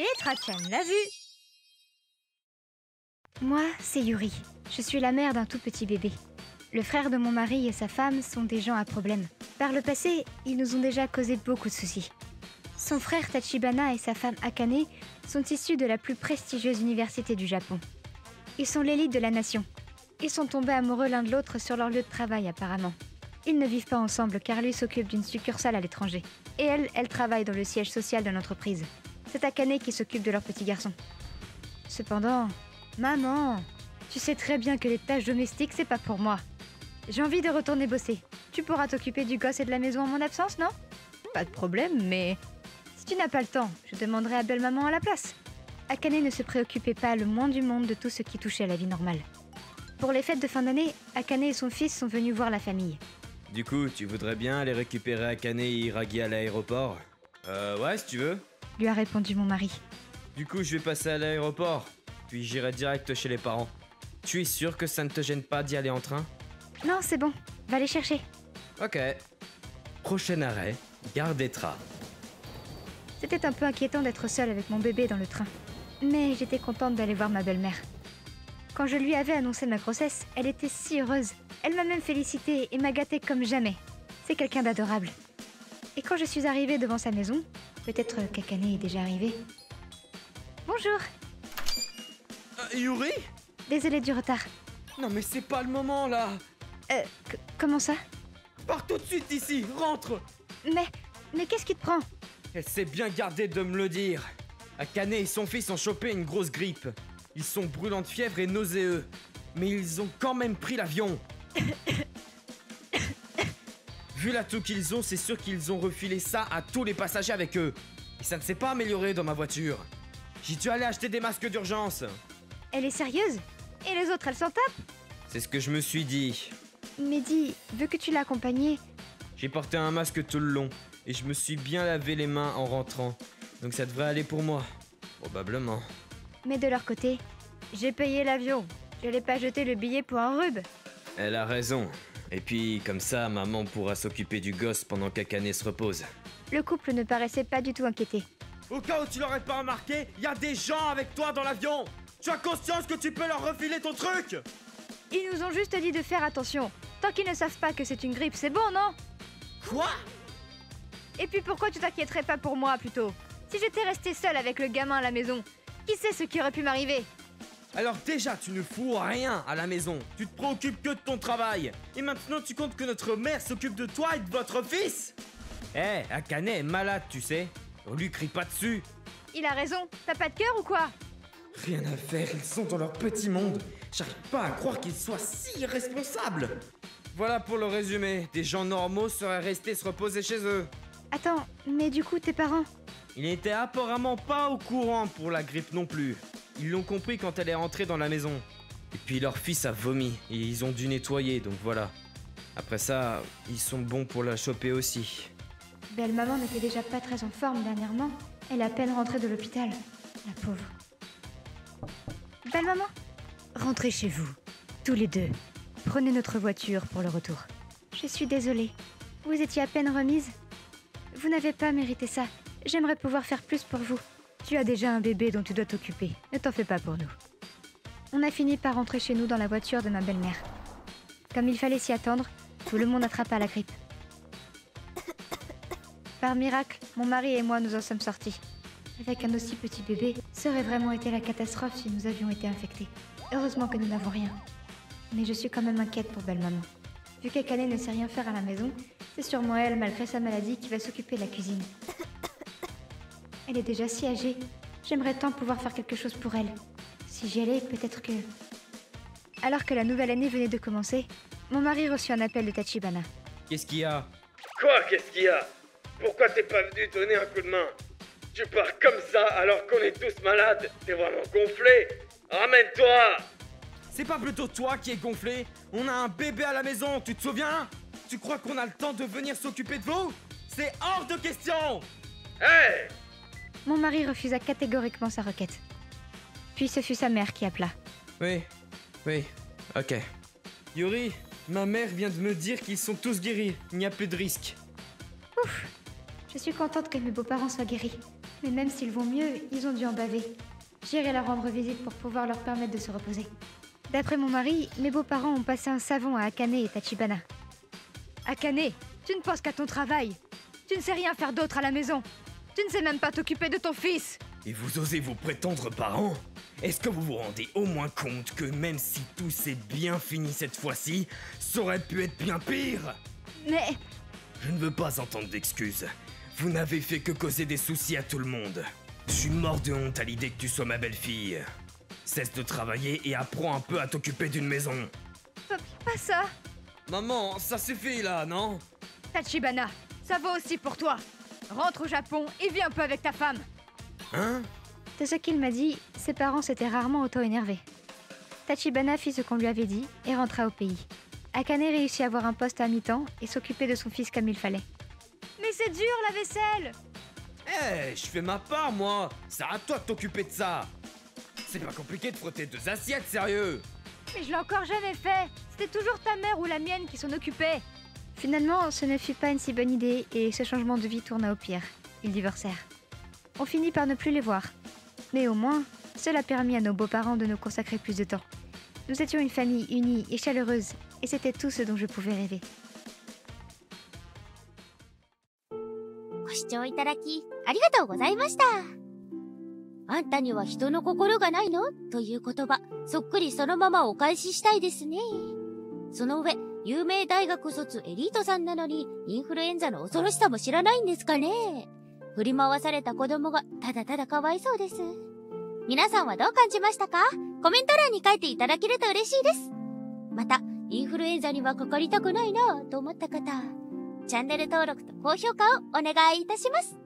Et Trachan l'a vu. Moi, c'est Yuri. Je suis la mère d'un tout petit bébé. Le frère de mon mari et sa femme sont des gens à problème. Par le passé, ils nous ont déjà causé beaucoup de soucis. Son frère Tachibana et sa femme Akane sont issus de la plus prestigieuse université du Japon. Ils sont l'élite de la nation. Ils sont tombés amoureux l'un de l'autre sur leur lieu de travail apparemment. Ils ne vivent pas ensemble car lui s'occupe d'une succursale à l'étranger. Et elle travaille dans le siège social de l'entreprise. C'est Akane qui s'occupe de leur petit garçon. Cependant, maman, tu sais très bien que les tâches domestiques, c'est pas pour moi. J'ai envie de retourner bosser. Tu pourras t'occuper du gosse et de la maison en mon absence, non? Pas de problème, mais si tu n'as pas le temps, je demanderai à belle-maman à la place. Akane ne se préoccupait pas le moins du monde de tout ce qui touchait à la vie normale. Pour les fêtes de fin d'année, Akane et son fils sont venus voir la famille. Du coup, tu voudrais bien aller récupérer Akane et Hiragi à l'aéroport? Ouais, si tu veux. Lui a répondu mon mari. Du coup, je vais passer à l'aéroport, puis j'irai direct chez les parents. Tu es sûr que ça ne te gêne pas d'y aller en train? Non, c'est bon. Va les chercher. Ok. Prochain arrêt, Gare d'Etra. C'était un peu inquiétant d'être seule avec mon bébé dans le train. Mais j'étais contente d'aller voir ma belle-mère. Quand je lui avais annoncé ma grossesse, elle était si heureuse. Elle m'a même félicitée et m'a gâtée comme jamais. C'est quelqu'un d'adorable. Et quand je suis arrivée devant sa maison, peut-être qu'Akane est déjà arrivé. Bonjour. Yuri? Désolée du retard. Non mais c'est pas le moment là. Comment ça? Pars tout de suite d'ici, rentre. Mais qu'est-ce qui te prend? Elle s'est bien gardée de me le dire. Akane et son fils ont chopé une grosse grippe. Ils sont brûlants de fièvre et nauséeux. Mais ils ont quand même pris l'avion. Vu l'atout qu'ils ont, c'est sûr qu'ils ont refilé ça à tous les passagers avec eux. Et ça ne s'est pas amélioré dans ma voiture. J'ai dû aller acheter des masques d'urgence. Elle est sérieuse? Et les autres, elles s'en tapent? C'est ce que je me suis dit. Mais dis, vu que tu l'as accompagnée... J'ai porté un masque tout le long. Et je me suis bien lavé les mains en rentrant. Donc ça devrait aller pour moi. Probablement. Mais de leur côté, j'ai payé l'avion. Je n'allais pas jeter le billet pour un rube. Elle a raison. Et puis, comme ça, maman pourra s'occuper du gosse pendant qu'Akane se repose. Le couple ne paraissait pas du tout inquiété. Au cas où tu l'aurais pas remarqué, il y a des gens avec toi dans l'avion. Tu as conscience que tu peux leur refiler ton truc? Ils nous ont juste dit de faire attention. Tant qu'ils ne savent pas que c'est une grippe, c'est bon, non? Quoi? Et puis pourquoi tu t'inquiéterais pas pour moi, plutôt? Si j'étais restée seule avec le gamin à la maison, qui sait ce qui aurait pu m'arriver? Alors déjà, tu ne fous rien à la maison. Tu te préoccupes que de ton travail. Et maintenant, tu comptes que notre mère s'occupe de toi et de votre fils? Akane est malade, tu sais. On lui crie pas dessus. Il a raison. T'as pas de cœur ou quoi? Rien à faire, ils sont dans leur petit monde. J'arrive pas à croire qu'ils soient si irresponsables. Voilà pour le résumé. Des gens normaux seraient restés se reposer chez eux. Attends, mais du coup, tes parents? Ils n'étaient apparemment pas au courant pour la grippe non plus. Ils l'ont compris quand elle est rentrée dans la maison. Et puis leur fils a vomi et ils ont dû nettoyer, donc voilà. Après ça, ils sont bons pour la choper aussi. Belle-maman n'était déjà pas très en forme dernièrement. Elle est à peine rentrée de l'hôpital. La pauvre. Belle-maman, rentrez chez vous. Tous les deux. Prenez notre voiture pour le retour. Je suis désolée. Vous étiez à peine remise. Vous n'avez pas mérité ça. J'aimerais pouvoir faire plus pour vous. Tu as déjà un bébé dont tu dois t'occuper. Ne t'en fais pas pour nous. On a fini par rentrer chez nous dans la voiture de ma belle-mère. Comme il fallait s'y attendre, tout le monde attrapa la grippe. Par miracle, mon mari et moi nous en sommes sortis. Avec un aussi petit bébé, ça aurait vraiment été la catastrophe si nous avions été infectés. Heureusement que nous n'avons rien. Mais je suis quand même inquiète pour belle-maman. Vu qu'Akane ne sait rien faire à la maison, c'est sûrement elle, malgré sa maladie, qui va s'occuper de la cuisine. Elle est déjà si âgée. J'aimerais tant pouvoir faire quelque chose pour elle. Si j'y allais, peut-être que... Alors que la nouvelle année venait de commencer, mon mari reçut un appel de Tachibana. Qu'est-ce qu'il y a? Quoi, qu'est-ce qu'il y a? Pourquoi t'es pas venu donner un coup de main? Tu pars comme ça alors qu'on est tous malades. T'es vraiment gonflé. Ramène-toi! C'est pas plutôt toi qui es gonflé? On a un bébé à la maison, tu te souviens? Tu crois qu'on a le temps de venir s'occuper de vous? C'est hors de question! Hey! Mon mari refusa catégoriquement sa requête. Puis ce fut sa mère qui appela. Oui, ok. Yuri, ma mère vient de me dire qu'ils sont tous guéris, il n'y a plus de risque. Ouf! Je suis contente que mes beaux-parents soient guéris. Mais même s'ils vont mieux, ils ont dû en baver. J'irai leur rendre visite pour pouvoir leur permettre de se reposer. D'après mon mari, mes beaux-parents ont passé un savon à Akane et Tachibana. Akane, tu ne penses qu'à ton travail. Tu ne sais rien faire d'autre à la maison. Tu ne sais même pas t'occuper de ton fils. Et vous osez vous prétendre parents? Est-ce que vous vous rendez au moins compte que même si tout s'est bien fini cette fois-ci, ça aurait pu être bien pire? Mais... Je ne veux pas entendre d'excuses. Vous n'avez fait que causer des soucis à tout le monde. Je suis mort de honte à l'idée que tu sois ma belle-fille. Cesse de travailler et apprends un peu à t'occuper d'une maison. Pas ça. Maman, ça suffit là, non? Tachibana, ça vaut aussi pour toi. Rentre au Japon et viens un peu avec ta femme. Hein? De ce qu'il m'a dit, ses parents s'étaient rarement auto-énervés. Tachibana fit ce qu'on lui avait dit et rentra au pays. Akane réussit à avoir un poste à mi-temps et s'occuper de son fils comme il fallait. Mais c'est dur la vaisselle! Je fais ma part, moi. C'est à toi de t'occuper de ça. C'est pas compliqué de frotter 2 assiettes, sérieux. Mais je l'ai encore jamais fait. C'était toujours ta mère ou la mienne qui s'en occupait. Finalement, ce ne fut pas une si bonne idée et ce changement de vie tourna au pire. Ils divorcèrent. On finit par ne plus les voir. Mais au moins, cela permit à nos beaux-parents de nous consacrer plus de temps. Nous étions une famille unie et chaleureuse, et c'était tout ce dont je pouvais rêver. ご視聴いただきありがとうございました。あんたには人の心がないのという言葉、そっくりそのままお返ししたいですね。その上、有名大学卒エリートさんなのにインフルエンザの恐ろしさも知らないんですかね。振り回された子供がただただかわいそうです。皆さんはどう感じましたか？コメント欄に書いていただけると嬉しいです。また、インフルエンザにはかかりたくないなと思った方、チャンネル登録と高評価をお願いいたします。